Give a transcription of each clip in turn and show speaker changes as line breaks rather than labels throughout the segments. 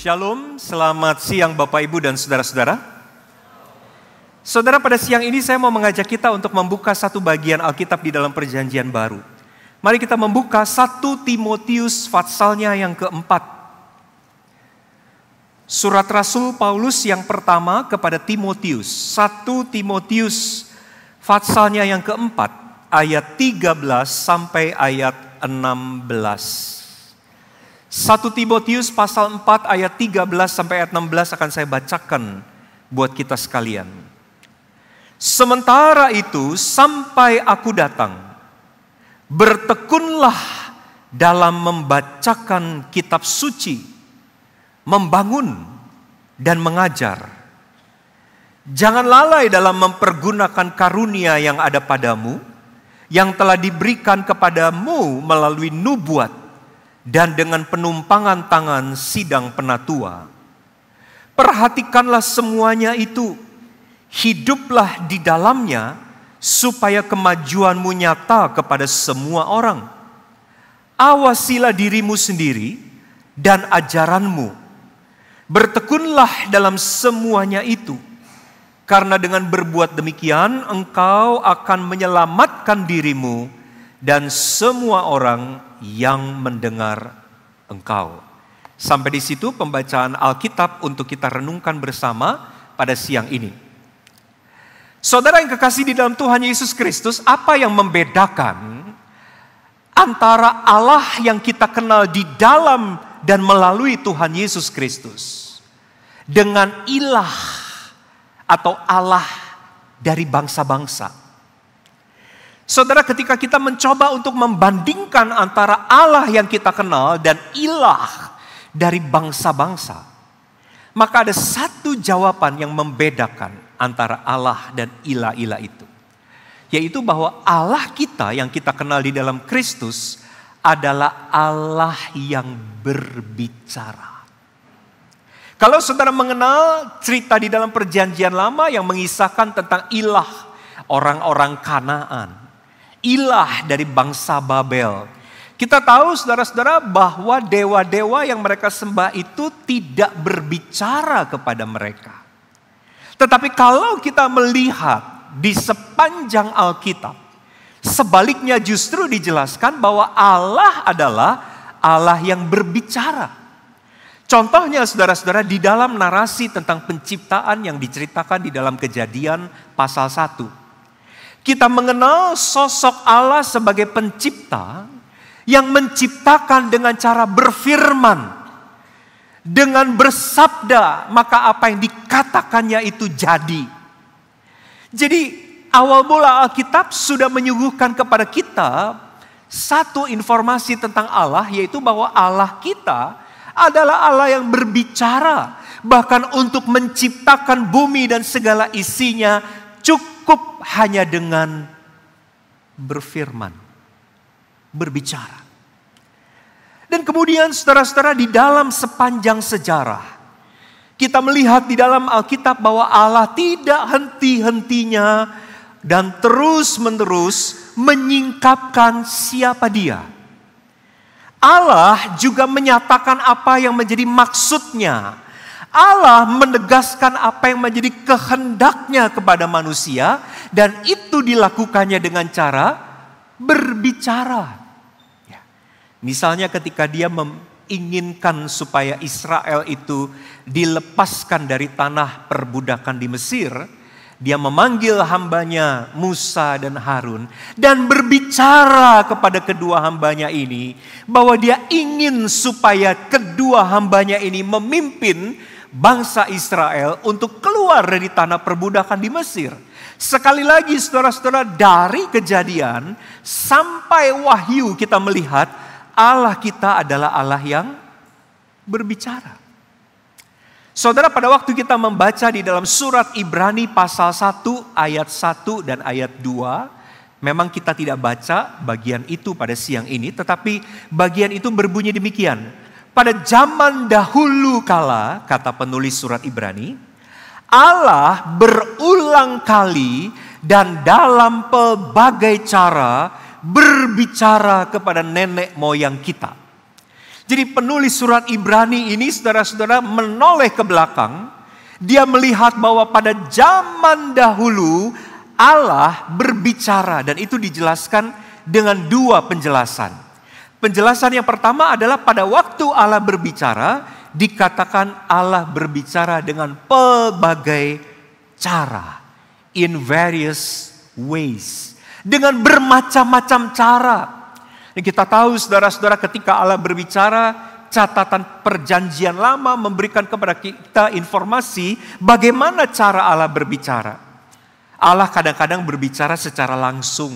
Shalom, selamat siang Bapak Ibu dan saudara-saudara. Saudara, pada siang ini saya mau mengajak kita untuk membuka satu bagian Alkitab di dalam Perjanjian Baru. Mari kita membuka 1 Timotius patsalnya yang keempat. Surat Rasul Paulus yang pertama kepada Timotius. 1 Timotius patsalnya yang keempat, ayat 13 sampai ayat 16. 1 Timotius pasal 4 ayat 13 sampai ayat 16 akan saya bacakan buat kita sekalian. Sementara itu sampai aku datang, bertekunlah dalam membacakan kitab suci, membangun dan mengajar. Jangan lalai dalam mempergunakan karunia yang ada padamu, yang telah diberikan kepadamu melalui nubuat, dan dengan penumpangan tangan sidang penatua. Perhatikanlah semuanya itu, hiduplah di dalamnya, supaya kemajuanmu nyata kepada semua orang. Awasilah dirimu sendiri dan ajaranmu. Bertekunlah dalam semuanya itu, karena dengan berbuat demikian engkau akan menyelamatkan dirimu dan semua orang yang mendengar engkau. Sampai di situ pembacaan Alkitab untuk kita renungkan bersama pada siang ini. Saudara yang kekasih di dalam Tuhan Yesus Kristus, apa yang membedakan antara Allah yang kita kenal di dalam dan melalui Tuhan Yesus Kristus dengan ilah atau Allah dari bangsa-bangsa? Saudara, ketika kita mencoba untuk membandingkan antara Allah yang kita kenal dan ilah dari bangsa-bangsa, maka ada satu jawaban yang membedakan antara Allah dan ilah-ilah itu, yaitu bahwa Allah kita yang kita kenal di dalam Kristus adalah Allah yang berbicara. Kalau saudara mengenal cerita di dalam Perjanjian Lama yang mengisahkan tentang ilah orang-orang Kanaan, ilah dari bangsa Babel, kita tahu saudara-saudara bahwa dewa-dewa yang mereka sembah itu tidak berbicara kepada mereka. Tetapi kalau kita melihat di sepanjang Alkitab, sebaliknya justru dijelaskan bahwa Allah adalah Allah yang berbicara. Contohnya saudara-saudara di dalam narasi tentang penciptaan yang diceritakan di dalam Kejadian pasal 1. Kita mengenal sosok Allah sebagai pencipta yang menciptakan dengan cara berfirman. Dengan bersabda, maka apa yang dikatakannya itu jadi. Jadi awal mula Alkitab sudah menyuguhkan kepada kita satu informasi tentang Allah, yaitu bahwa Allah kita adalah Allah yang berbicara. Bahkan untuk menciptakan bumi dan segala isinya cukup hanya dengan berfirman, berbicara. Dan kemudian saudara-saudara di dalam sepanjang sejarah, kita melihat di dalam Alkitab bahwa Allah tidak henti-hentinya dan terus-menerus menyingkapkan siapa Dia. Allah juga menyatakan apa yang menjadi maksudnya. Allah menegaskan apa yang menjadi kehendaknya kepada manusia, dan itu dilakukannya dengan cara berbicara. Ya. Misalnya ketika Dia menginginkan supaya Israel itu dilepaskan dari tanah perbudakan di Mesir, Dia memanggil hambanya Musa dan Harun dan berbicara kepada kedua hambanya ini bahwa Dia ingin supaya kedua hambanya ini memimpin bangsa Israel untuk keluar dari tanah perbudakan di Mesir. Sekali lagi saudara-saudara, dari Kejadian sampai Wahyu kita melihat Allah kita adalah Allah yang berbicara. Saudara, pada waktu kita membaca di dalam surat Ibrani pasal 1 ayat 1 dan ayat 2, memang kita tidak baca bagian itu pada siang ini, tetapi bagian itu berbunyi demikian. Pada zaman dahulu kala, kata penulis surat Ibrani, Allah berulang kali dan dalam pelbagai cara berbicara kepada nenek moyang kita. Jadi penulis surat Ibrani ini saudara-saudara menoleh ke belakang. Dia melihat bahwa pada zaman dahulu Allah berbicara, dan itu dijelaskan dengan dua penjelasan. Penjelasan yang pertama adalah pada waktu Allah berbicara, dikatakan Allah berbicara dengan pelbagai cara. In various ways. Dengan bermacam-macam cara. Dan kita tahu saudara-saudara ketika Allah berbicara, catatan perjanjian lama memberikan kepada kita informasi bagaimana cara Allah berbicara. Allah kadang-kadang berbicara secara langsung.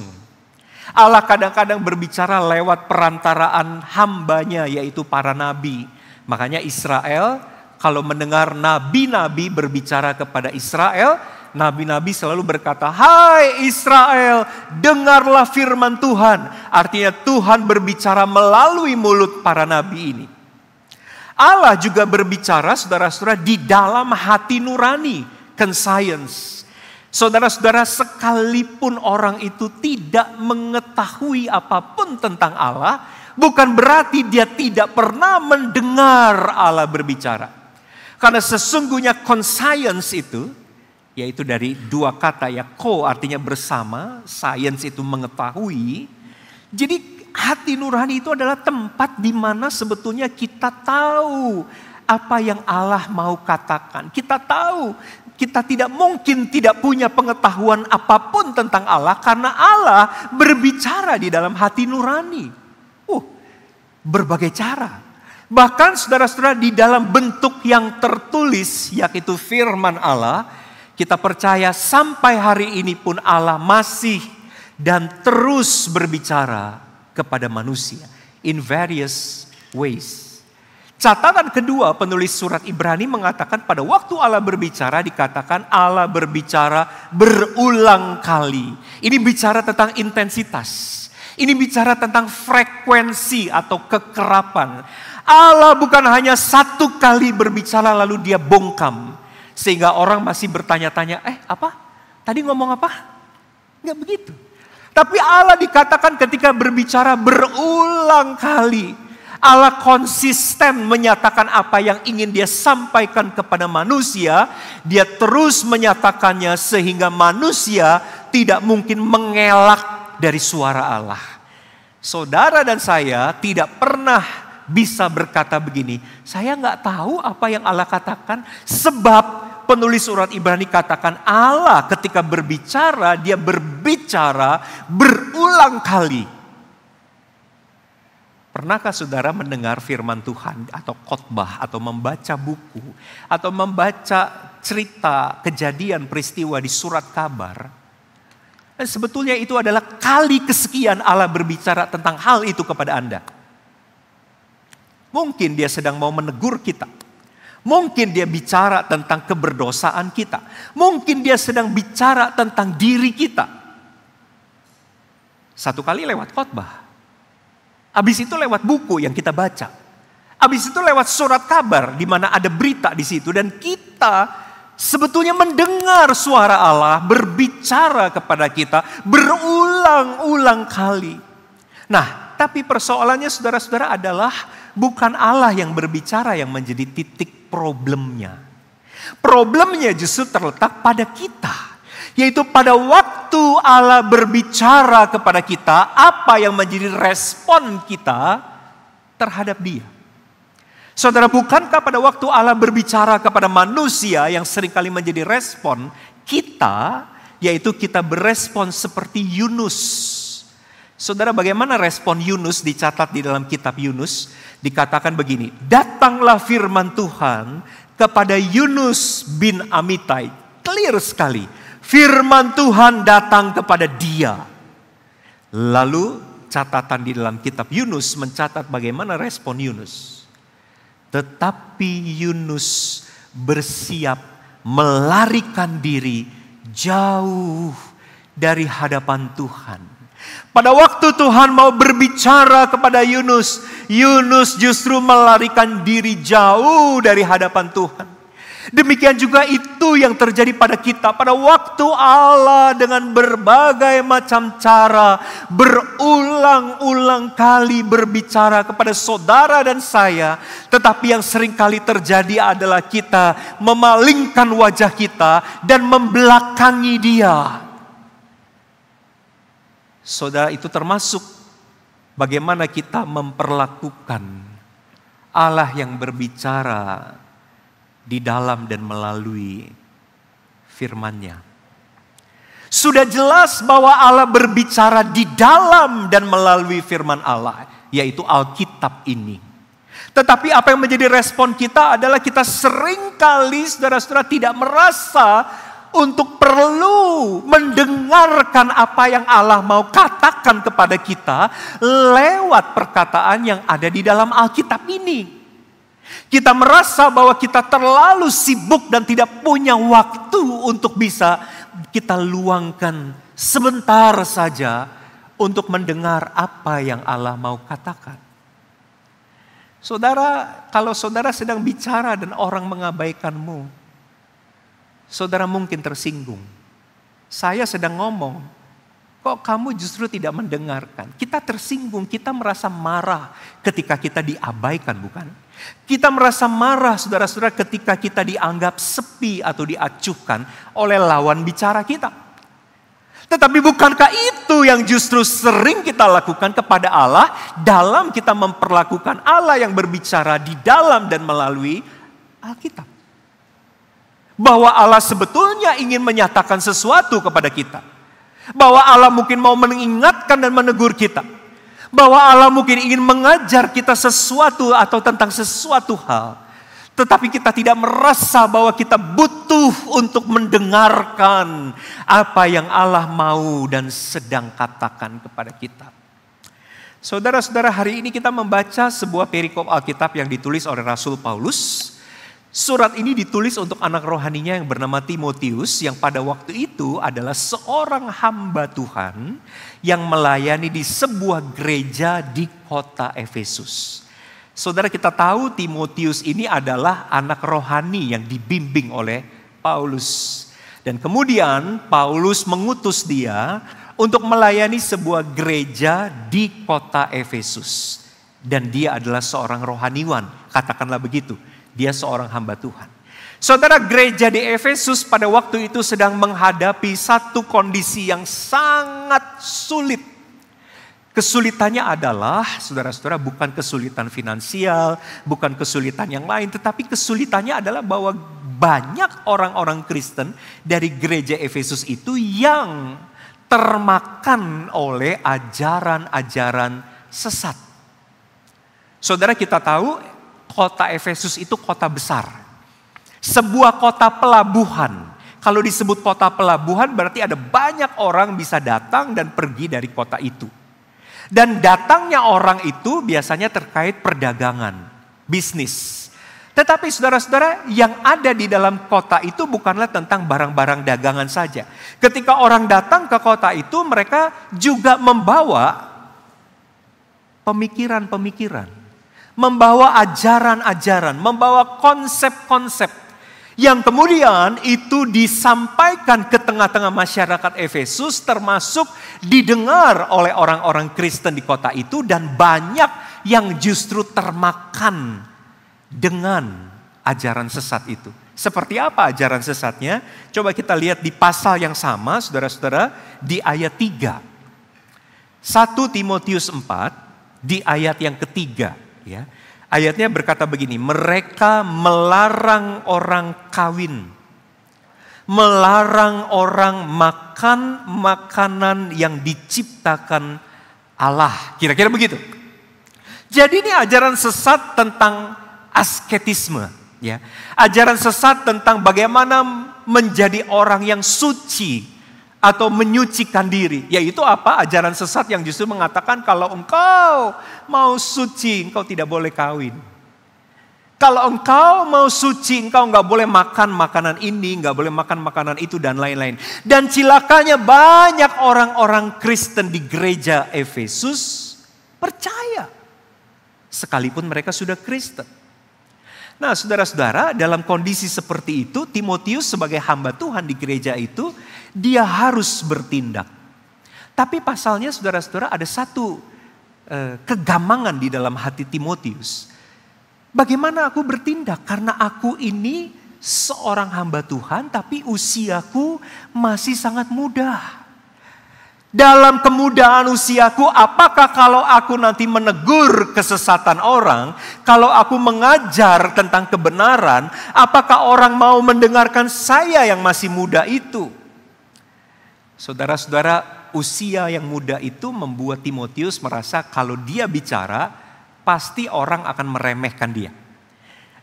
Allah kadang-kadang berbicara lewat perantaraan hambanya, yaitu para nabi. Makanya Israel kalau mendengar nabi-nabi berbicara kepada Israel, nabi-nabi selalu berkata, "Hai Israel, dengarlah firman Tuhan." Artinya Tuhan berbicara melalui mulut para nabi ini. Allah juga berbicara, saudara-saudara, di dalam hati nurani, conscience. Saudara-saudara, sekalipun orang itu tidak mengetahui apapun tentang Allah, bukan berarti dia tidak pernah mendengar Allah berbicara. Karena sesungguhnya conscience itu, yaitu dari dua kata ya, artinya bersama, science itu mengetahui. Jadi hati nurani itu adalah tempat di mana sebetulnya kita tahu apa yang Allah mau katakan. Kita tahu, kita tidak mungkin tidak punya pengetahuan apapun tentang Allah karena Allah berbicara di dalam hati nurani. Berbagai cara. Bahkan saudara-saudara di dalam bentuk yang tertulis, yaitu firman Allah, kita percaya sampai hari ini pun Allah masih dan terus berbicara kepada manusia in various ways. Catatan kedua, penulis surat Ibrani mengatakan pada waktu Allah berbicara, dikatakan Allah berbicara berulang kali. Ini bicara tentang intensitas. Ini bicara tentang frekuensi atau kekerapan. Allah bukan hanya satu kali berbicara lalu dia bungkam. Sehingga orang masih bertanya-tanya, apa? Tadi ngomong apa? Enggak begitu. Tapi Allah dikatakan ketika berbicara berulang kali. Allah konsisten menyatakan apa yang ingin dia sampaikan kepada manusia. Dia terus menyatakannya sehingga manusia tidak mungkin mengelak dari suara Allah. Saudara dan saya tidak pernah bisa berkata begini, saya nggak tahu apa yang Allah katakan, sebab penulis surat Ibrani katakan Allah ketika berbicara, dia berbicara berulang kali. Pernahkah saudara mendengar firman Tuhan atau khotbah atau membaca buku atau membaca cerita kejadian peristiwa di surat kabar? Dan sebetulnya itu adalah kali kesekian Allah berbicara tentang hal itu kepada Anda. Mungkin dia sedang mau menegur kita. Mungkin dia bicara tentang keberdosaan kita. Mungkin dia sedang bicara tentang diri kita. Satu kali lewat khotbah. Habis itu lewat buku yang kita baca. Habis itu lewat surat kabar di mana ada berita di situ dan kita sebetulnya mendengar suara Allah berbicara kepada kita berulang-ulang kali. Nah, tapi persoalannya saudara-saudara adalah bukan Allah yang berbicara yang menjadi titik problemnya. Problemnya justru terletak pada kita. Yaitu pada waktu Allah berbicara kepada kita, apa yang menjadi respon kita terhadap dia. Saudara, bukankah pada waktu Allah berbicara kepada manusia yang seringkali menjadi respon kita, yaitu kita berespon seperti Yunus. Saudara, bagaimana respon Yunus dicatat di dalam kitab Yunus? Dikatakan begini, datanglah firman Tuhan kepada Yunus bin Amitai. Clear sekali, firman Tuhan datang kepada dia. Lalu catatan di dalam kitab Yunus mencatat bagaimana respon Yunus. Tetapi Yunus bersiap melarikan diri jauh dari hadapan Tuhan. Pada waktu Tuhan mau berbicara kepada Yunus, Yunus justru melarikan diri jauh dari hadapan Tuhan. Demikian juga itu yang terjadi pada kita pada waktu Allah dengan berbagai macam cara berulang-ulang kali berbicara kepada saudara dan saya. Tetapi yang sering kali terjadi adalah kita memalingkan wajah kita dan membelakangi Dia. Saudara, itu termasuk bagaimana kita memperlakukan Allah yang berbicara di dalam dan melalui firman-Nya. Sudah jelas bahwa Allah berbicara di dalam dan melalui firman Allah, yaitu Alkitab ini. Tetapi apa yang menjadi respon kita adalah kita seringkali saudara-saudara tidak merasa untuk perlu mendengarkan apa yang Allah mau katakan kepada kita lewat perkataan yang ada di dalam Alkitab ini. Kita merasa bahwa kita terlalu sibuk dan tidak punya waktu untuk bisa kita luangkan sebentar saja untuk mendengar apa yang Allah mau katakan. Saudara, kalau saudara sedang bicara dan orang mengabaikanmu, saudara mungkin tersinggung. Saya sedang ngomong, kok kamu justru tidak mendengarkan? Kita tersinggung, kita merasa marah ketika kita diabaikan, bukan? Kita merasa marah, saudara-saudara, ketika kita dianggap sepi atau diacuhkan oleh lawan bicara kita. Tetapi bukankah itu yang justru sering kita lakukan kepada Allah dalam kita memperlakukan Allah yang berbicara di dalam dan melalui Alkitab? Bahwa Allah sebetulnya ingin menyatakan sesuatu kepada kita. Bahwa Allah mungkin mau mengingatkan dan menegur kita. Bahwa Allah mungkin ingin mengajar kita sesuatu atau tentang sesuatu hal. Tetapi kita tidak merasa bahwa kita butuh untuk mendengarkan apa yang Allah mau dan sedang katakan kepada kita. Saudara-saudara, hari ini kita membaca sebuah perikop Alkitab yang ditulis oleh Rasul Paulus. Surat ini ditulis untuk anak rohaninya yang bernama Timotius, yang pada waktu itu adalah seorang hamba Tuhan yang melayani di sebuah gereja di kota Efesus. Saudara, kita tahu Timotius ini adalah anak rohani yang dibimbing oleh Paulus. Dan kemudian Paulus mengutus dia untuk melayani sebuah gereja di kota Efesus. Dan dia adalah seorang rohaniwan, katakanlah begitu. Dia seorang hamba Tuhan. Saudara, gereja di Efesus pada waktu itu sedang menghadapi satu kondisi yang sangat sulit. Kesulitannya adalah, saudara-saudara, bukan kesulitan finansial, bukan kesulitan yang lain, tetapi kesulitannya adalah bahwa banyak orang-orang Kristen dari gereja Efesus itu yang termakan oleh ajaran-ajaran sesat. Saudara, kita tahu kota Efesus itu kota besar. Sebuah kota pelabuhan. Kalau disebut kota pelabuhan berarti ada banyak orang bisa datang dan pergi dari kota itu. Dan datangnya orang itu biasanya terkait perdagangan, bisnis. Tetapi saudara-saudara, yang ada di dalam kota itu bukanlah tentang barang-barang dagangan saja. Ketika orang datang ke kota itu, mereka juga membawa pemikiran-pemikiran. Membawa ajaran-ajaran, membawa konsep-konsep yang kemudian itu disampaikan ke tengah-tengah masyarakat Efesus, termasuk didengar oleh orang-orang Kristen di kota itu, dan banyak yang justru termakan dengan ajaran sesat itu. Seperti apa ajaran sesatnya? Coba kita lihat di pasal yang sama, saudara-saudara, di ayat 3. 1 Timotius 4 di ayat yang ketiga. Ya, ayatnya berkata begini, mereka melarang orang kawin, melarang orang makan makanan yang diciptakan Allah. Kira-kira begitu. Jadi ini ajaran sesat tentang asketisme. Ya, ajaran sesat tentang bagaimana menjadi orang yang suci atau menyucikan diri. Yaitu apa? Ajaran sesat yang justru mengatakan kalau engkau mau suci, engkau tidak boleh kawin. Kalau engkau mau suci, engkau nggak boleh makan makanan ini, nggak boleh makan makanan itu, dan lain-lain. Dan cilakanya banyak orang-orang Kristen di gereja Efesus percaya. Sekalipun mereka sudah Kristen. Nah, saudara-saudara, dalam kondisi seperti itu, Timotius sebagai hamba Tuhan di gereja itu, dia harus bertindak. Tapi pasalnya, saudara-saudara, ada satu kegamangan di dalam hati Timotius. Bagaimana aku bertindak? Karena aku ini seorang hamba Tuhan, tapi usiaku masih sangat muda. Dalam kemudaan usiaku, apakah kalau aku nanti menegur kesesatan orang, kalau aku mengajar tentang kebenaran, apakah orang mau mendengarkan saya yang masih muda itu? Saudara-saudara, usia yang muda itu membuat Timotius merasa kalau dia bicara, pasti orang akan meremehkan dia.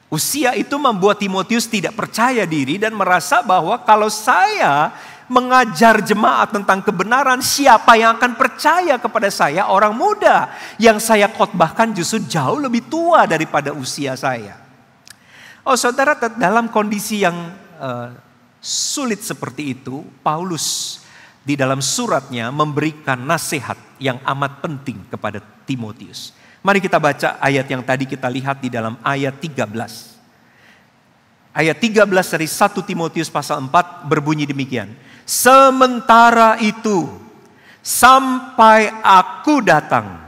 Usia itu membuat Timotius tidak percaya diri dan merasa bahwa kalau saya mengajar jemaat tentang kebenaran, siapa yang akan percaya kepada saya, orang muda yang saya khotbahkan justru jauh lebih tua daripada usia saya. Oh saudara, dalam kondisi yang sulit seperti itu, Paulus di dalam suratnya memberikan nasihat yang amat penting kepada Timotius. Mari kita baca ayat yang tadi kita lihat di dalam ayat 13. Ayat 13 dari 1 Timotius pasal 4 berbunyi demikian. Sementara itu, sampai aku datang,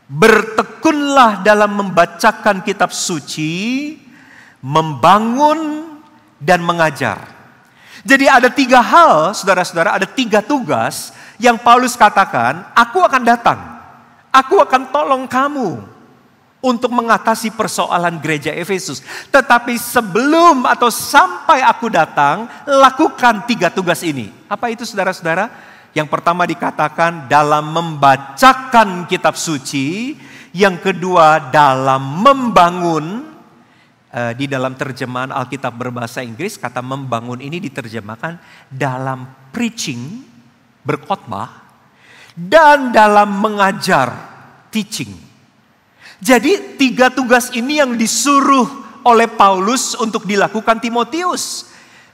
bertekunlah dalam membacakan kitab suci, membangun dan mengajar. Jadi ada 3 hal, saudara-saudara, ada 3 tugas yang Paulus katakan, aku akan datang, aku akan tolong kamu untuk mengatasi persoalan gereja Efesus. Tetapi sebelum atau sampai aku datang, lakukan 3 tugas ini. Apa itu saudara-saudara? Yang pertama dikatakan dalam membacakan kitab suci. Yang kedua dalam membangun. Di dalam terjemahan Alkitab berbahasa Inggris, kata membangun ini diterjemahkan dalam preaching, berkhotbah. Dan dalam mengajar, teaching. Jadi 3 tugas ini yang disuruh oleh Paulus untuk dilakukan Timotius.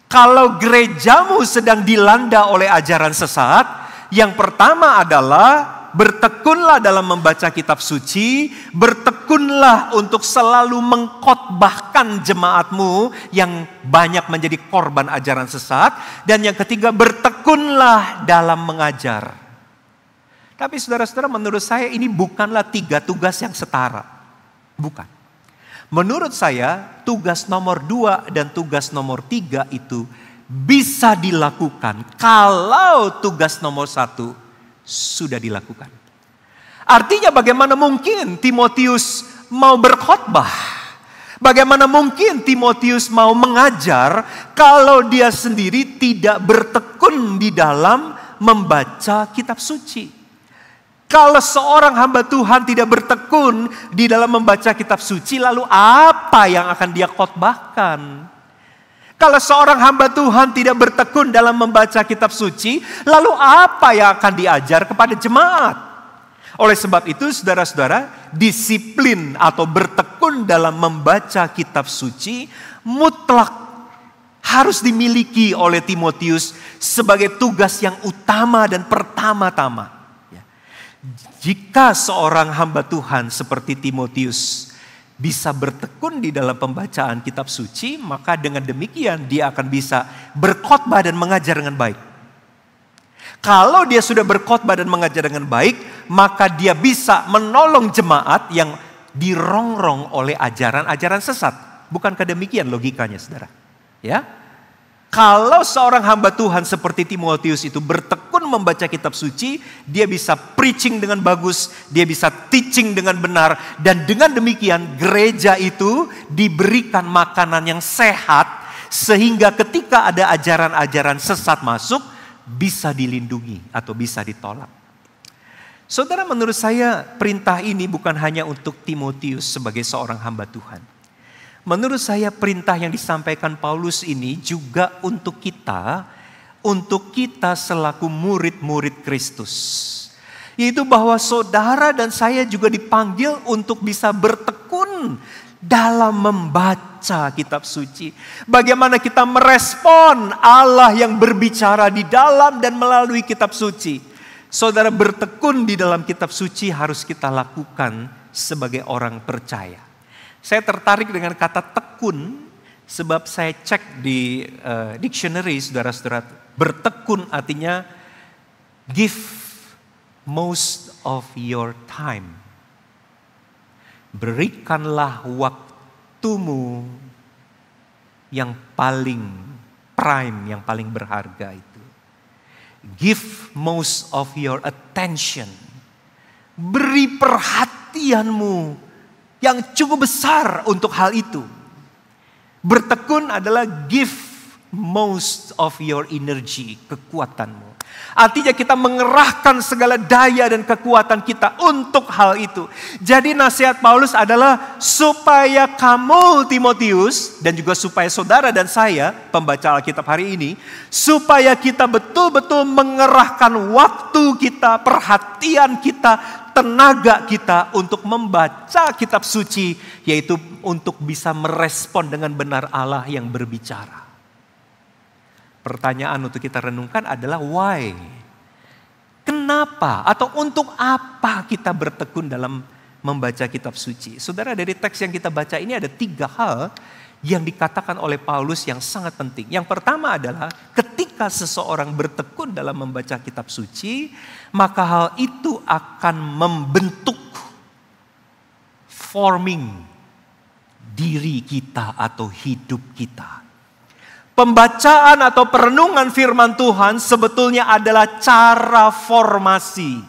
Kalau gerejamu sedang dilanda oleh ajaran sesat, yang pertama adalah bertekunlah dalam membaca kitab suci, bertekunlah untuk selalu mengkhotbahkan jemaatmu yang banyak menjadi korban ajaran sesat, dan yang ketiga bertekunlah dalam mengajar. Tapi saudara-saudara, menurut saya ini bukanlah 3 tugas yang setara. Bukan. Menurut saya tugas nomor 2 dan tugas nomor 3 itu bisa dilakukan kalau tugas nomor 1 sudah dilakukan. Artinya bagaimana mungkin Timotius mau berkhotbah? Bagaimana mungkin Timotius mau mengajar kalau dia sendiri tidak bertekun di dalam membaca kitab suci? Kalau seorang hamba Tuhan tidak bertekun di dalam membaca kitab suci, lalu apa yang akan dia khotbahkan? Kalau seorang hamba Tuhan tidak bertekun dalam membaca kitab suci, lalu apa yang akan diajar kepada jemaat? Oleh sebab itu, saudara-saudara, disiplin atau bertekun dalam membaca kitab suci mutlak harus dimiliki oleh Timotius sebagai tugas yang utama dan pertama-tama. Jika seorang hamba Tuhan seperti Timotius bisa bertekun di dalam pembacaan kitab suci, maka dengan demikian dia akan bisa berkhotbah dan mengajar dengan baik. Kalau dia sudah berkhotbah dan mengajar dengan baik, maka dia bisa menolong jemaat yang dirongrong oleh ajaran-ajaran sesat. Bukankah demikian logikanya, saudara? Ya? Kalau seorang hamba Tuhan seperti Timotius itu bertekun membaca kitab suci, dia bisa preaching dengan bagus, dia bisa teaching dengan benar, dan dengan demikian gereja itu diberikan makanan yang sehat, sehingga ketika ada ajaran-ajaran sesat masuk, bisa dilindungi atau bisa ditolak. Saudara, menurut saya perintah ini bukan hanya untuk Timotius sebagai seorang hamba Tuhan. Menurut saya perintah yang disampaikan Paulus ini juga untuk kita selaku murid-murid Kristus. Yaitu bahwa saudara dan saya juga dipanggil untuk bisa bertekun dalam membaca kitab suci. Bagaimana kita merespon Allah yang berbicara di dalam dan melalui kitab suci. Saudara, bertekun di dalam kitab suci harus kita lakukan sebagai orang percaya. Saya tertarik dengan kata tekun, sebab saya cek di dictionary, saudara-saudara. Bertekun artinya give most of your time. Berikanlah waktumu yang paling prime, yang paling berharga itu. Give most of your attention. Beri perhatianmu yang cukup besar untuk hal itu. Bertekun adalah give most of your energy, kekuatanmu. Artinya kita mengerahkan segala daya dan kekuatan kita untuk hal itu. Jadi nasihat Paulus adalah supaya kamu Timotius, dan juga supaya saudara dan saya, pembaca Alkitab hari ini, supaya kita betul-betul mengerahkan waktu kita, perhatian kita, tenaga kita untuk membaca kitab suci, yaitu untuk bisa merespon dengan benar Allah yang berbicara. Pertanyaan untuk kita renungkan adalah why? Kenapa atau untuk apa kita bertekun dalam membaca kitab suci? Saudara, dari teks yang kita baca ini ada 3 hal yang dikatakan oleh Paulus yang sangat penting. Yang pertama adalah ketika seseorang bertekun dalam membaca kitab suci, maka hal itu akan membentuk, forming diri kita atau hidup kita. Pembacaan atau perenungan firman Tuhan sebetulnya adalah cara formasi.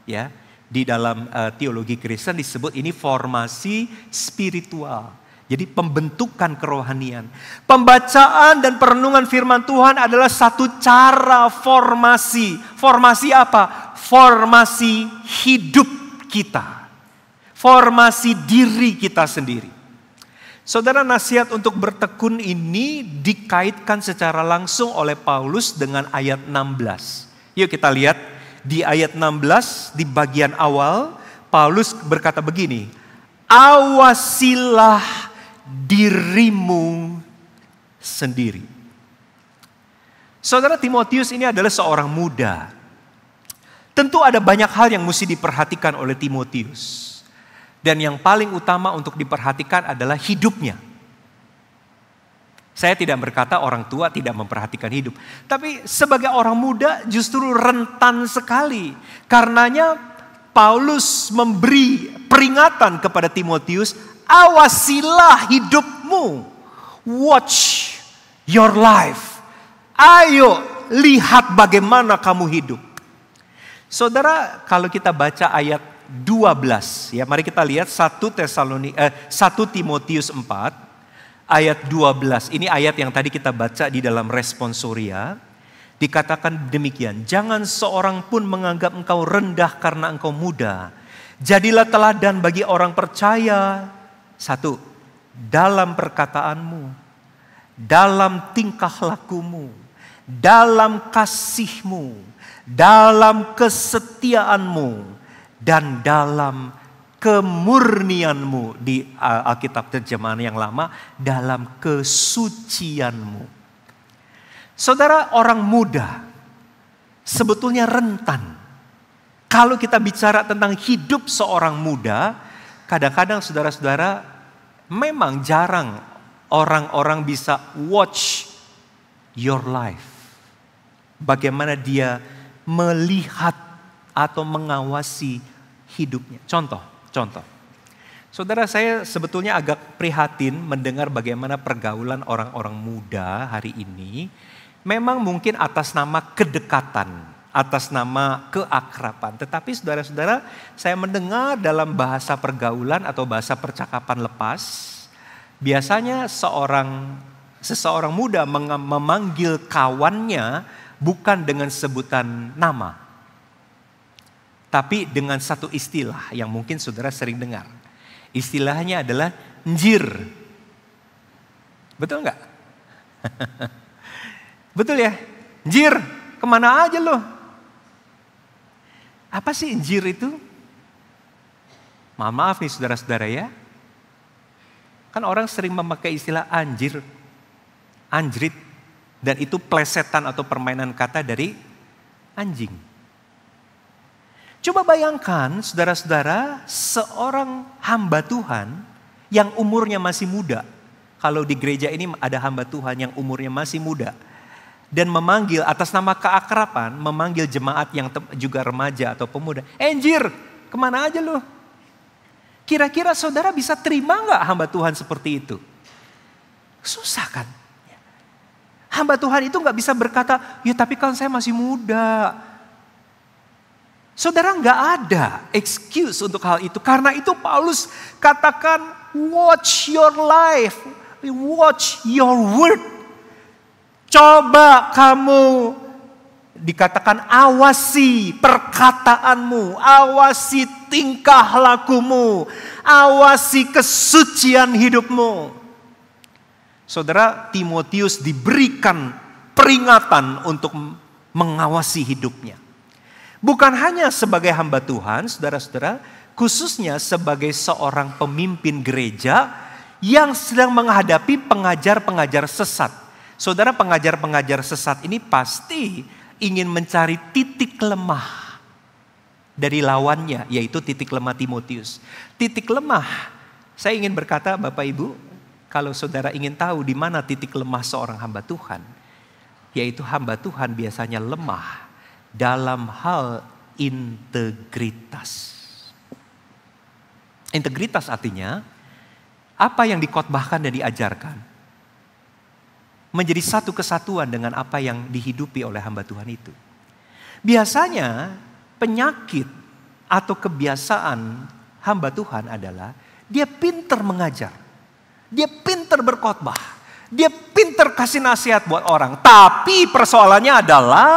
Ya, di dalam teologi Kristen disebut ini formasi spiritual. Jadi pembentukan kerohanian. Pembacaan dan perenungan firman Tuhan adalah satu cara formasi. Formasi apa? Formasi hidup kita. Formasi diri kita sendiri. Saudara, nasihat untuk bertekun ini dikaitkan secara langsung oleh Paulus dengan ayat 16. Yuk kita lihat di ayat 16 di bagian awal Paulus berkata begini, awasilah dirimu sendiri. Saudara, Timotius ini adalah seorang muda. Tentu ada banyak hal yang mesti diperhatikan oleh Timotius. Dan yang paling utama untuk diperhatikan adalah hidupnya. Saya tidak berkata orang tua tidak memperhatikan hidup. Tapi sebagai orang muda justru rentan sekali. Karenanya Paulus memberi peringatan kepada Timotius, awasilah hidupmu. Watch your life. Ayo lihat bagaimana kamu hidup. Saudara, kalau kita baca ayat 12, ya mari kita lihat 1 Timotius 4 ayat 12. Ini ayat yang tadi kita baca di dalam responsoria. Dikatakan demikian, jangan seorang pun menganggap engkau rendah karena engkau muda. Jadilah teladan bagi orang percaya. 1, dalam perkataanmu, dalam tingkah lakumu, dalam kasihmu, dalam kesetiaanmu, dan dalam kemurnianmu, di Alkitab terjemahan yang lama, dalam kesucianmu. Saudara, orang muda sebetulnya rentan. Kalau kita bicara tentang hidup seorang muda, kadang-kadang saudara-saudara memang jarang orang-orang bisa watch your life. Bagaimana dia melihat atau mengawasi hidupnya. Contoh. Saudara, saya sebetulnya agak prihatin mendengar bagaimana pergaulan orang-orang muda hari ini. Memang mungkin atas nama kedekatan, atas nama keakraban. Tetapi saudara-saudara, saya mendengar dalam bahasa pergaulan atau bahasa percakapan lepas, biasanya seseorang muda memanggil kawannya bukan dengan sebutan nama, tapi dengan satu istilah yang mungkin saudara sering dengar. Istilahnya adalah njir. Betul nggak? Betul ya? Njir, kemana aja lo? Apa sih njir itu? Maaf nih saudara-saudara ya. Kan orang sering memakai istilah anjir, anjrit. Dan itu plesetan atau permainan kata dari anjing. Coba bayangkan saudara-saudara, seorang hamba Tuhan yang umurnya masih muda. Kalau di gereja ini ada hamba Tuhan yang umurnya masih muda. Dan memanggil atas nama keakraban, memanggil jemaat yang juga remaja atau pemuda. Anjir, kemana aja lu? Kira-kira saudara bisa terima gak hamba Tuhan seperti itu? Susah kan? Hamba Tuhan itu gak bisa berkata, ya tapi kan saya masih muda. Saudara gak ada excuse untuk hal itu. Karena itu Paulus katakan, watch your life, watch your word. Coba kamu dikatakan awasi perkataanmu, awasi tingkah lakumu, awasi kesucian hidupmu. Saudara, Timotius diberikan peringatan untuk mengawasi hidupnya. Bukan hanya sebagai hamba Tuhan, saudara-saudara, khususnya sebagai seorang pemimpin gereja yang sedang menghadapi pengajar-pengajar sesat. Saudara, pengajar-pengajar sesat ini pasti ingin mencari titik lemah dari lawannya, yaitu titik lemah Timotius. Titik lemah, saya ingin berkata Bapak Ibu, kalau saudara ingin tahu di mana titik lemah seorang hamba Tuhan, yaitu hamba Tuhan biasanya lemah dalam hal integritas. Integritas artinya apa yang dikotbahkan dan diajarkan menjadi satu kesatuan dengan apa yang dihidupi oleh hamba Tuhan itu. Biasanya penyakit atau kebiasaan hamba Tuhan adalah dia pintar mengajar. Dia pintar berkhotbah. Dia pintar kasih nasihat buat orang. Tapi persoalannya adalah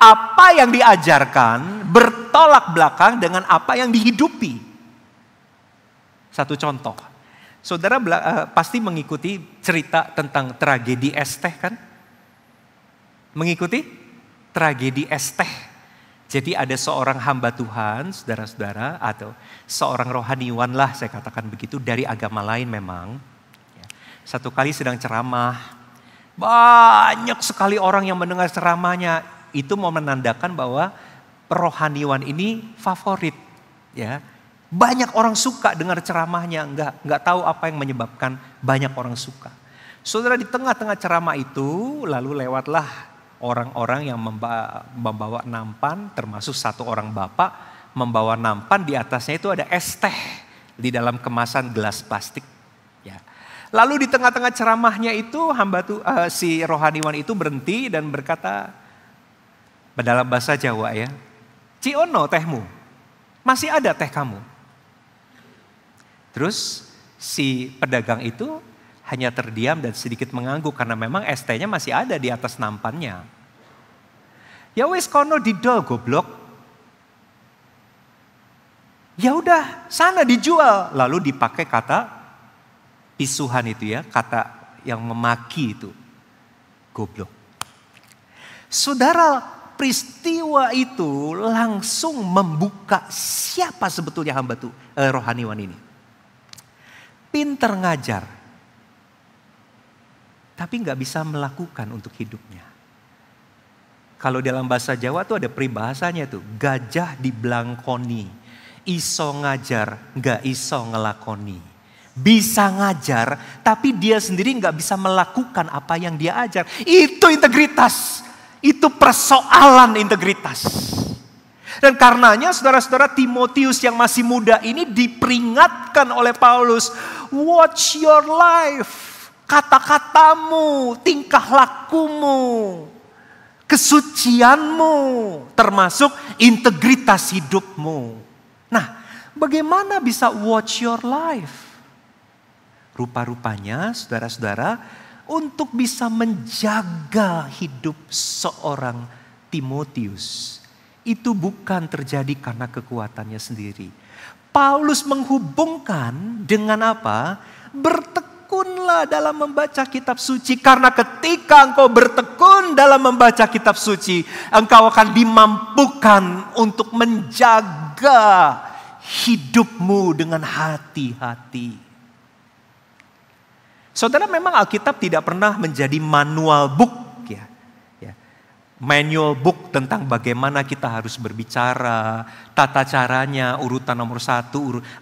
apa yang diajarkan bertolak belakang dengan apa yang dihidupi. Satu contoh. Saudara pasti mengikuti cerita tentang tragedi Esteh kan? Mengikuti tragedi Esteh. Jadi ada seorang hamba Tuhan, saudara-saudara, atau seorang rohaniwan lah saya katakan begitu, dari agama lain memang. Satu kali sedang ceramah, banyak sekali orang yang mendengar ceramahnya. Itu mau menandakan bahwa rohaniwan ini favorit, ya. Banyak orang suka dengar ceramahnya, nggak tahu apa yang menyebabkan banyak orang suka. Saudara, di tengah-tengah ceramah itu lalu lewatlah orang-orang yang membawa nampan, termasuk satu orang bapak membawa nampan, di atasnya itu ada es teh di dalam kemasan gelas plastik. Ya. Lalu di tengah-tengah ceramahnya itu si rohaniwan itu berhenti dan berkata dalam bahasa Jawa ya, "Ciono tehmu, masih ada teh kamu?" Terus si pedagang itu hanya terdiam dan sedikit mengangguk karena memang es tehnya masih ada di atas nampannya. Ya wes kono didol goblok. Ya udah sana dijual. Lalu dipakai kata pisuhan itu ya, kata yang memaki itu. Goblok. Saudara, peristiwa itu langsung membuka siapa sebetulnya hamba rohaniwan ini. Pinter ngajar, tapi gak bisa melakukan untuk hidupnya. Kalau dalam bahasa Jawa tuh ada peribahasanya tuh, gajah diblangkoni, iso ngajar gak iso ngelakoni. Bisa ngajar tapi dia sendiri gak bisa melakukan apa yang dia ajar. Itu integritas, itu persoalan integritas. Dan karenanya saudara-saudara, Timotius yang masih muda ini diperingatkan oleh Paulus. Watch your life. Kata-katamu, tingkah lakumu, kesucianmu, termasuk integritas hidupmu. Nah, bagaimana bisa watch your life? Rupa-rupanya saudara-saudara, untuk bisa menjaga hidup seorang Timotius, itu bukan terjadi karena kekuatannya sendiri. Paulus menghubungkan dengan apa? Bertekunlah dalam membaca kitab suci. Karena ketika engkau bertekun dalam membaca kitab suci, engkau akan dimampukan untuk menjaga hidupmu dengan hati-hati. Saudara, memang Alkitab tidak pernah menjadi manual book ya. manual book tentang bagaimana kita harus berbicara, tata caranya, urutan nomor 1.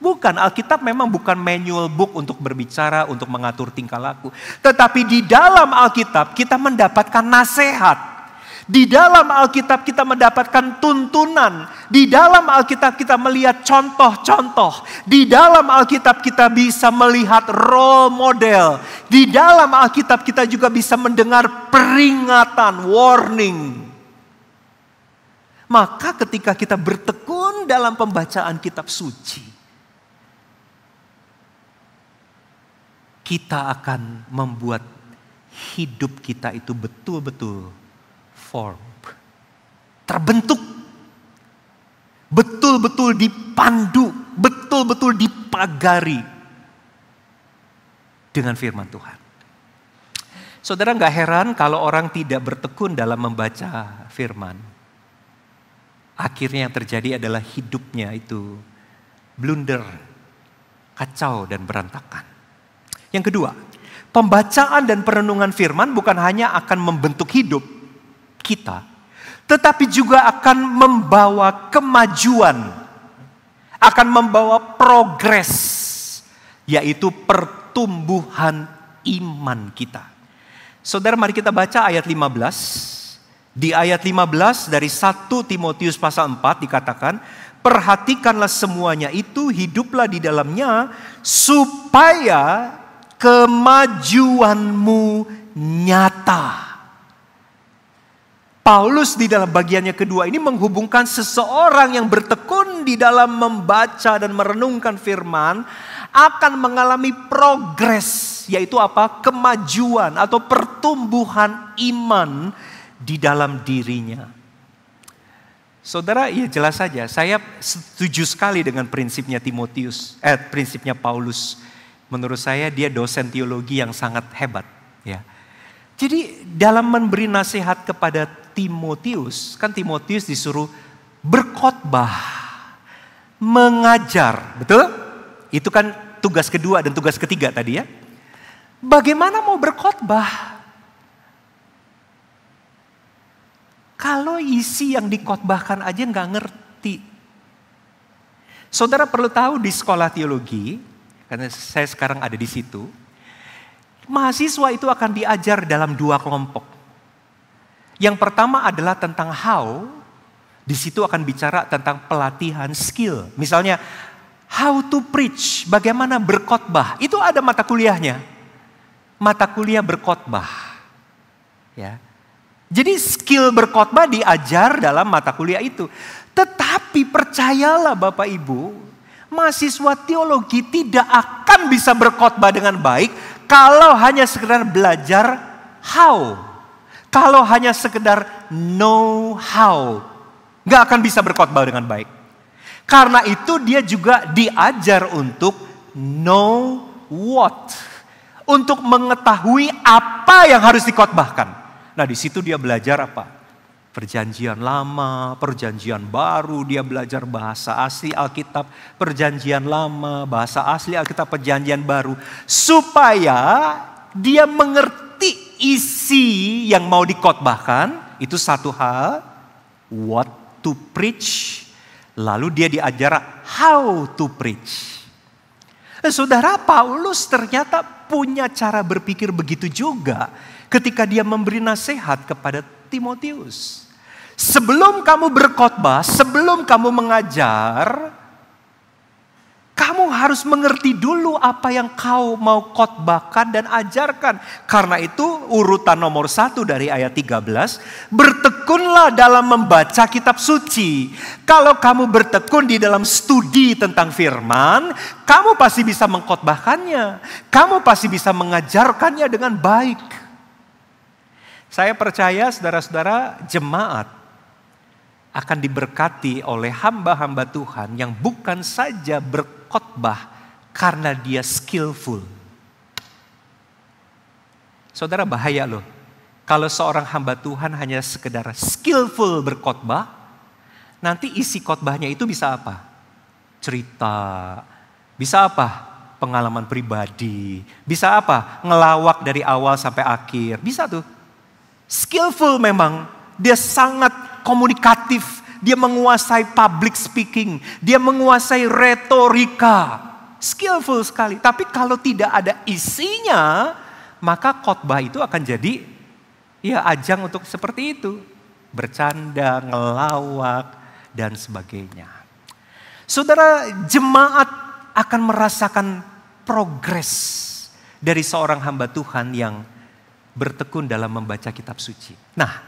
Bukan, Alkitab memang bukan manual book untuk berbicara, untuk mengatur tingkah laku. Tetapi di dalam Alkitab kita mendapatkan nasihat. Di dalam Alkitab kita mendapatkan tuntunan. Di dalam Alkitab kita melihat contoh-contoh. Di dalam Alkitab kita bisa melihat role model. Di dalam Alkitab kita juga bisa mendengar peringatan, warning. Maka ketika kita bertekun dalam pembacaan kitab suci, kita akan membuat hidup kita itu betul-betul form, terbentuk, betul-betul dipandu, betul-betul dipagari dengan firman Tuhan. Saudara, gak heran kalau orang tidak bertekun dalam membaca firman. Akhirnya yang terjadi adalah hidupnya itu blunder, kacau dan berantakan. Yang kedua, pembacaan dan perenungan firman bukan hanya akan membentuk hidup kita, tetapi juga akan membawa kemajuan, akan membawa progres, yaitu pertumbuhan iman kita. Saudara, mari kita baca ayat 15. Di ayat 15 dari 1 Timotius pasal 4 dikatakan, perhatikanlah semuanya itu, hiduplah di dalamnya, supaya kemajuanmu nyata. Paulus di dalam bagiannya kedua ini menghubungkan seseorang yang bertekun di dalam membaca dan merenungkan firman akan mengalami progres, yaitu apa? Kemajuan atau pertumbuhan iman di dalam dirinya. Saudara, ya jelas saja, saya setuju sekali dengan prinsipnya prinsipnya Paulus. Menurut saya dia dosen teologi yang sangat hebat, ya. Jadi dalam memberi nasihat kepada Timotius, kan Timotius disuruh berkhotbah, mengajar, betul? Itu kan tugas kedua dan tugas ketiga tadi ya. Bagaimana mau berkhotbah kalau isi yang dikhotbahkan aja nggak ngerti? Saudara perlu tahu di sekolah teologi, karena saya sekarang ada di situ, mahasiswa itu akan diajar dalam 2 kelompok. Yang pertama adalah tentang how, di situ akan bicara tentang pelatihan skill. Misalnya, how to preach, bagaimana berkhotbah. Itu ada mata kuliahnya. Mata kuliah berkhotbah. Ya. Jadi skill berkhotbah diajar dalam mata kuliah itu. Tetapi percayalah Bapak Ibu, mahasiswa teologi tidak akan bisa berkhotbah dengan baik kalau hanya sekedar belajar how. Kalau hanya sekedar know how. Gak akan bisa berkhotbah dengan baik. Karena itu dia juga diajar untuk know what. Untuk mengetahui apa yang harus dikhotbahkan. Nah di situ dia belajar apa? Perjanjian lama, perjanjian baru, dia belajar bahasa asli Alkitab, perjanjian lama, bahasa asli Alkitab, perjanjian baru. Supaya dia mengerti isi yang mau dikhotbahkan, itu satu hal, what to preach. Lalu dia diajar how to preach. Saudara, Paulus ternyata punya cara berpikir begitu juga ketika dia memberi nasihat kepada Timotius. Sebelum kamu berkhotbah, sebelum kamu mengajar, kamu harus mengerti dulu apa yang kau mau khotbahkan dan ajarkan. Karena itu urutan nomor 1 dari ayat 13, bertekunlah dalam membaca kitab suci. Kalau kamu bertekun di dalam studi tentang firman, kamu pasti bisa mengkhotbahkannya. Kamu pasti bisa mengajarkannya dengan baik. Saya percaya saudara-saudara, jemaat akan diberkati oleh hamba-hamba Tuhan yang bukan saja berkhotbah karena dia skillful. Saudara, bahaya loh. Kalau seorang hamba Tuhan hanya sekedar skillful berkhotbah, nanti isi khotbahnya itu bisa apa? Cerita. Bisa apa? Pengalaman pribadi. Bisa apa? Ngelawak dari awal sampai akhir. Bisa tuh. Skillful memang, Dia sangat komunikatif. Dia menguasai public speaking. Dia menguasai retorika. Skillful sekali. Tapi kalau tidak ada isinya, maka khotbah itu akan jadi ajang untuk seperti itu. Bercanda, ngelawak, dan sebagainya. Saudara, jemaat akan merasakan progres dari seorang hamba Tuhan yang bertekun dalam membaca kitab suci. Nah,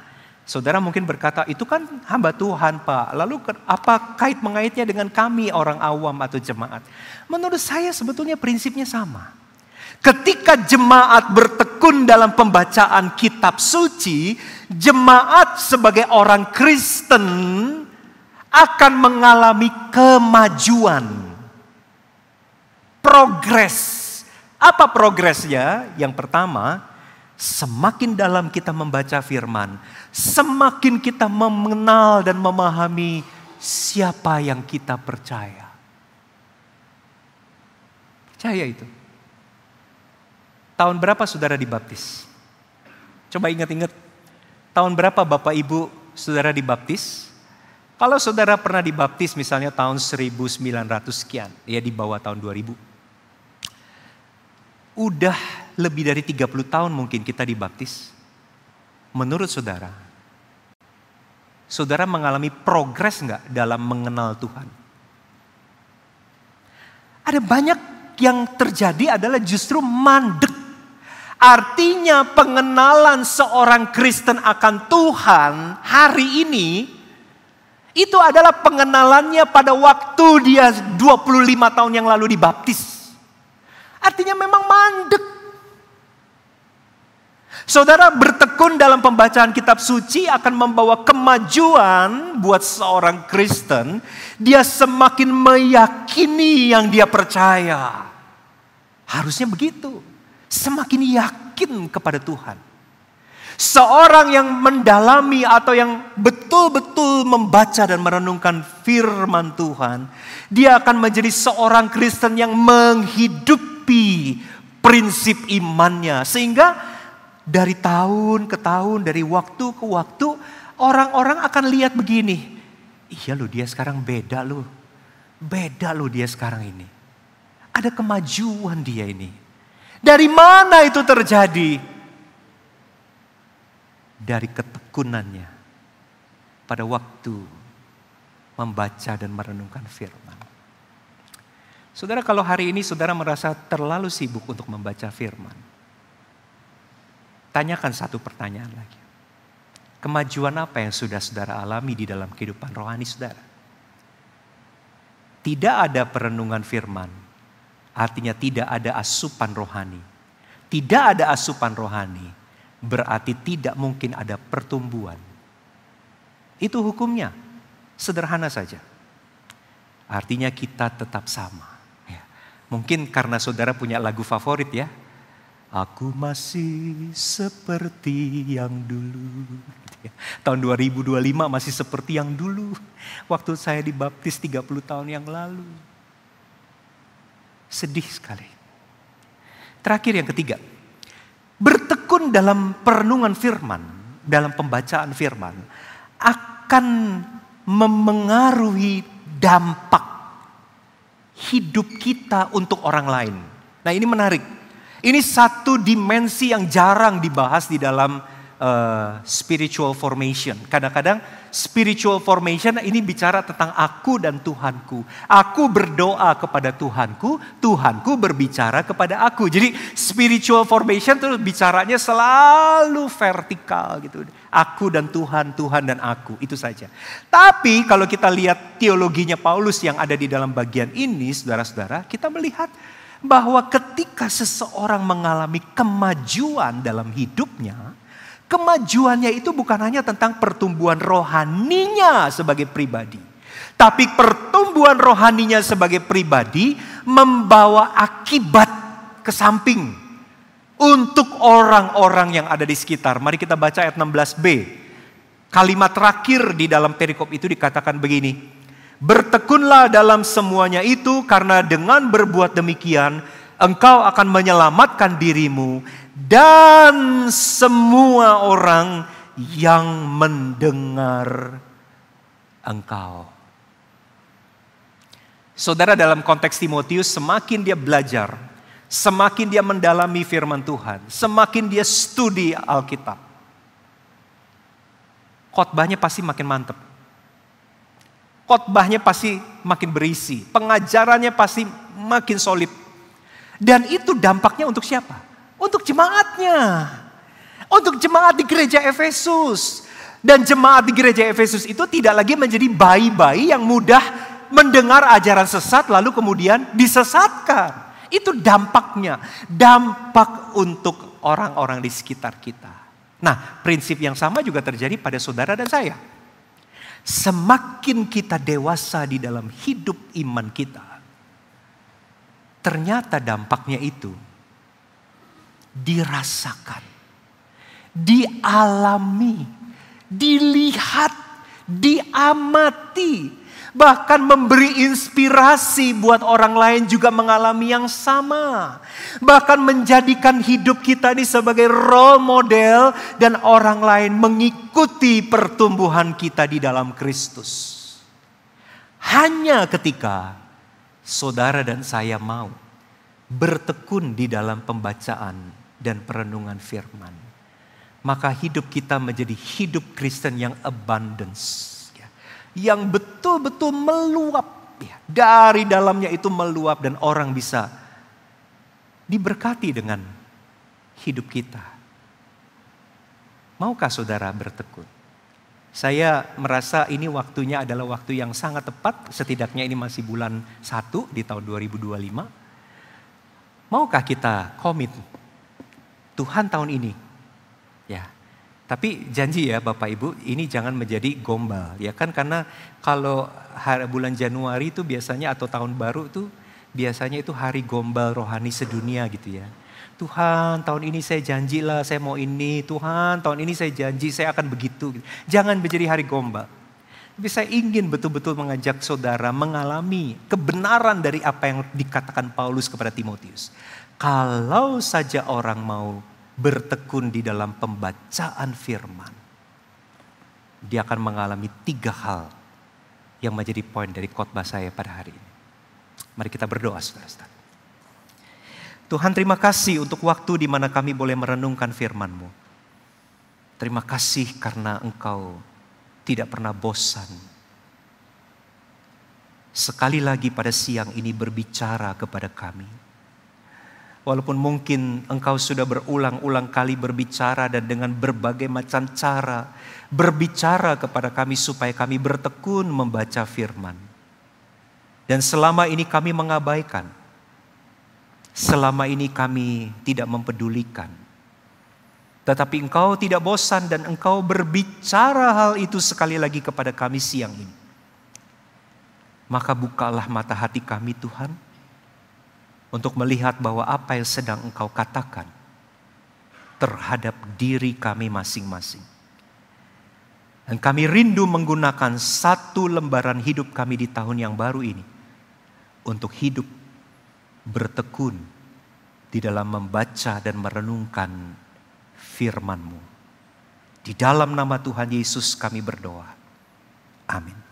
saudara mungkin berkata, itu kan hamba Tuhan Pak, lalu apa kait mengaitnya dengan kami orang awam atau jemaat? Menurut saya sebetulnya prinsipnya sama. Ketika jemaat bertekun dalam pembacaan kitab suci, jemaat sebagai orang Kristen akan mengalami kemajuan. Progres. Apa progresnya? Yang pertama, semakin dalam kita membaca firman, semakin kita mengenal dan memahami siapa yang kita percaya. Percaya itu. Tahun berapa saudara dibaptis? Coba ingat-ingat, tahun berapa Bapak Ibu saudara dibaptis? Kalau saudara pernah dibaptis misalnya tahun 1900 sekian, ya di bawah tahun 2000. Udah lebih dari 30 tahun mungkin kita dibaptis. Menurut saudara, saudara mengalami progres enggak dalam mengenal Tuhan? Ada banyak yang terjadi adalah justru mandek. Artinya pengenalan seorang Kristen akan Tuhan hari ini, itu adalah pengenalannya pada waktu dia 25 tahun yang lalu dibaptis. Artinya memang mandek. Saudara bertekun dalam pembacaan kitab suci akan membawa kemajuan buat seorang Kristen. Dia semakin meyakini yang dia percaya. Harusnya begitu. Semakin yakin kepada Tuhan. Seorang yang mendalami atau yang betul-betul membaca dan merenungkan firman Tuhan, dia akan menjadi seorang Kristen yang menghidupi prinsip imannya. Sehingga dari tahun ke tahun, dari waktu ke waktu, orang-orang akan lihat begini. Iya loh, dia sekarang beda loh. Beda loh dia sekarang ini. Ada kemajuan dia ini. Dari mana itu terjadi? Dari ketekunannya pada waktu membaca dan merenungkan firman. Saudara, kalau hari ini saudara merasa terlalu sibuk untuk membaca firman, tanyakan satu pertanyaan lagi. Kemajuan apa yang sudah saudara alami di dalam kehidupan rohani saudara? Tidak ada perenungan firman, artinya tidak ada asupan rohani. Tidak ada asupan rohani, berarti tidak mungkin ada pertumbuhan. Itu hukumnya, sederhana saja. Artinya kita tetap sama. Ya. Mungkin karena saudara punya lagu favorit ya. Aku masih seperti yang dulu. Tahun 2025 masih seperti yang dulu. Waktu saya dibaptis 30 tahun yang lalu. Sedih sekali. Terakhir yang ketiga. Bertekun dalam perenungan firman, dalam pembacaan firman, akan memengaruhi dampak hidup kita untuk orang lain. Nah ini menarik. Ini satu dimensi yang jarang dibahas di dalam spiritual formation. Kadang-kadang spiritual formation ini bicara tentang aku dan Tuhanku. Aku berdoa kepada Tuhanku, Tuhanku berbicara kepada aku. Jadi spiritual formation itu bicaranya selalu vertikal gitu. Aku dan Tuhan, Tuhan dan aku, itu saja. Tapi kalau kita lihat teologinya Paulus yang ada di dalam bagian ini, saudara-saudara, kita melihat bahwa ketika seseorang mengalami kemajuan dalam hidupnya, kemajuannya itu bukan hanya tentang pertumbuhan rohaninya sebagai pribadi. Tapi pertumbuhan rohaninya sebagai pribadi membawa akibat ke samping untuk orang-orang yang ada di sekitar. Mari kita baca ayat 16b. Kalimat terakhir di dalam perikop itu dikatakan begini. Bertekunlah dalam semuanya itu karena dengan berbuat demikian engkau akan menyelamatkan dirimu dan semua orang yang mendengar engkau. Saudara, dalam konteks Timotius, semakin dia belajar, semakin dia mendalami firman Tuhan, semakin dia studi Alkitab, khotbahnya pasti makin mantap. Khotbahnya pasti makin berisi, pengajarannya pasti makin solid. Dan itu dampaknya untuk siapa? Untuk jemaatnya. Untuk jemaat di gereja Efesus. Dan jemaat di gereja Efesus itu tidak lagi menjadi bayi-bayi yang mudah mendengar ajaran sesat lalu kemudian disesatkan. Itu dampaknya. Dampak untuk orang-orang di sekitar kita. Nah, prinsip yang sama juga terjadi pada saudara dan saya. Semakin kita dewasa di dalam hidup iman kita, ternyata dampaknya itu dirasakan, dialami, dilihat, diamati, bahkan memberi inspirasi buat orang lain juga mengalami yang sama. Bahkan menjadikan hidup kita ini sebagai role model dan orang lain mengikuti pertumbuhan kita di dalam Kristus. Hanya ketika saudara dan saya mau bertekun di dalam pembacaan dan perenungan firman, maka hidup kita menjadi hidup Kristen yang abundance, yang betul-betul meluap, dari dalamnya itu meluap dan orang bisa diberkati dengan hidup kita. Maukah saudara bertekun? Saya merasa ini waktunya adalah waktu yang sangat tepat, setidaknya ini masih bulan 1 di tahun 2025. Maukah kita komit Tuhan tahun ini? Ya. Tapi janji ya Bapak Ibu, ini jangan menjadi gombal, ya kan, karena kalau bulan Januari itu biasanya atau tahun baru itu biasanya itu hari gombal rohani sedunia gitu ya. Tuhan tahun ini saya janjilah saya mau ini, Tuhan tahun ini saya janji saya akan begitu. Jangan menjadi hari gombal. Tapi saya ingin betul-betul mengajak saudara mengalami kebenaran dari apa yang dikatakan Paulus kepada Timotius. Kalau saja orang mau bertekun di dalam pembacaan firman, dia akan mengalami 3 hal yang menjadi poin dari khotbah saya pada hari ini. Mari kita berdoa, saudara-saudara. Tuhan, terima kasih untuk waktu di mana kami boleh merenungkan firman-Mu. Terima kasih karena Engkau tidak pernah bosan. Sekali lagi pada siang ini berbicara kepada kami. Walaupun mungkin Engkau sudah berulang-ulang kali berbicara dan dengan berbagai macam cara berbicara kepada kami supaya kami bertekun membaca firman. Dan selama ini kami mengabaikan. Selama ini kami tidak mempedulikan. Tetapi Engkau tidak bosan dan Engkau berbicara hal itu sekali lagi kepada kami siang ini. Maka bukalah mata hati kami Tuhan, untuk melihat bahwa apa yang sedang Engkau katakan terhadap diri kami masing-masing. Dan kami rindu menggunakan 1 lembaran hidup kami di tahun yang baru ini untuk hidup bertekun di dalam membaca dan merenungkan firman-Mu. Di dalam nama Tuhan Yesus kami berdoa. Amin.